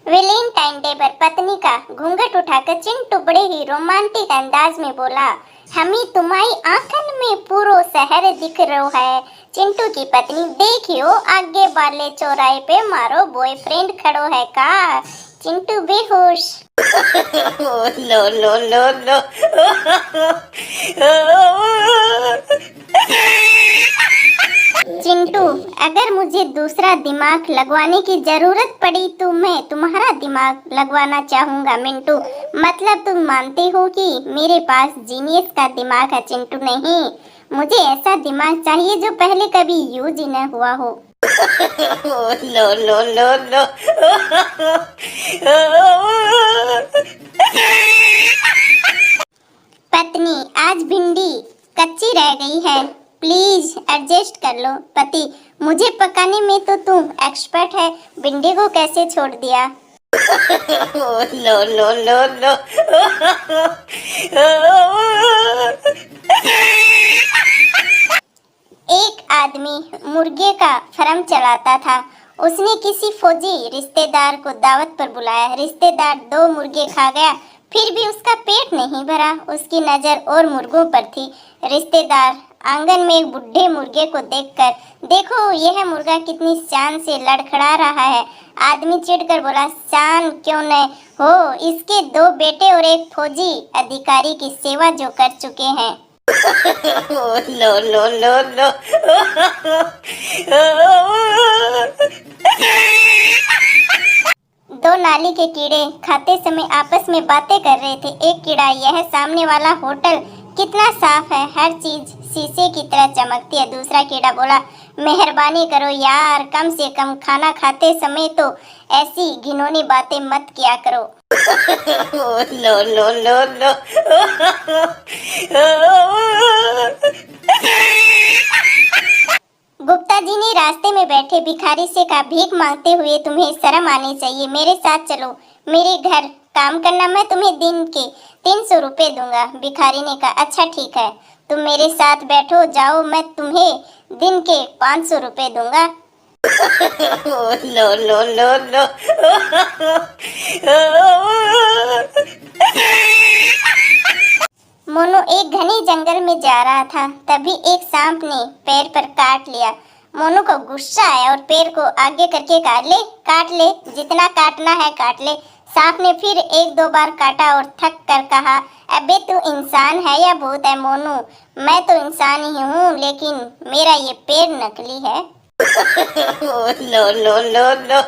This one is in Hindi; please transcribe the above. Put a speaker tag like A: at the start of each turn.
A: वैलेंटाइन डे पर पत्नी का घूंघट उठाकर चिंटू बड़े ही रोमांटिक अंदाज में बोला, हमें तुम्हारी आंखन में पूरो शहर दिख रहो है। चिंटू की पत्नी, देखियो आगे वाले चौराहे पे मारो बॉयफ्रेंड खड़ो है का। चिंटू बेहोश।
B: लो लो लो लो।
A: चिंटू, अगर मुझे दूसरा दिमाग लगवाने की जरूरत पड़ी तो मैं तुम्हारा दिमाग लगवाना चाहूंगा मिंटू। मतलब तुम मानते हो कि मेरे पास जीनियस का दिमाग है चिंटू। नहीं, मुझे ऐसा दिमाग चाहिए जो पहले कभी यूज ही न हुआ हो।
B: लो लो लो लो।
A: पत्नी, आज भिंडी कच्ची रह गई है, प्लीज एडजस्ट कर लो। पति, मुझे पकाने में तो तुम एक्सपर्ट है, भिंडी को कैसे छोड़ दिया।
B: लो लो लो लो।
A: एक आदमी मुर्गे का फर्म चलाता था। उसने किसी फौजी रिश्तेदार को दावत पर बुलाया। रिश्तेदार 2 मुर्गे खा गया, फिर भी उसका पेट नहीं भरा। उसकी नजर और मुर्गों पर थी। रिश्तेदार आंगन में एक बूढ़े मुर्गे को देखकर, देखो यह मुर्गा कितनी शान से लड़खड़ा रहा है। आदमी चिढ़कर बोला, शान क्यों न हो, इसके 2 बेटे और एक फौजी अधिकारी की सेवा जो कर चुके हैं।
B: लो लो लो लो।
A: दो नाली के कीड़े खाते समय आपस में बातें कर रहे थे। एक कीड़ा, यह सामने वाला होटल कितना साफ है, हर चीज शीशे की तरह चमकती है। दूसरा कीड़ा बोला, मेहरबानी करो यार, कम से कम खाना खाते समय तो ऐसी घिनौनी बातें मत किया करो।
B: लो लो लो लो।
A: गुप्ता जी ने रास्ते में बैठे भिखारी से कहा, भीख मांगते हुए तुम्हें शर्म आनी चाहिए, मेरे साथ चलो, मेरे घर काम करना, मैं तुम्हें दिन के 300 रुपए दूंगा। भिखारी ने कहा, अच्छा ठीक है, तुम मेरे साथ बैठो, जाओ, मैं तुम्हें दिन के 500 रुपए दूंगा।
B: लो लो लो लो।
A: मोनू एक घने जंगल में जा रहा था, तभी एक सांप ने पैर पर काट लिया। मोनू को गुस्सा आया और पैर को आगे करके काट ले, जितना काटना है काट ले। सांप ने फिर 1-2 बार काटा और थक कर कहा, अबे तू इंसान है या भूत है मोनू? मैं तो इंसान ही हूँ, लेकिन मेरा ये पैर नकली है।
B: लो लो लो लो।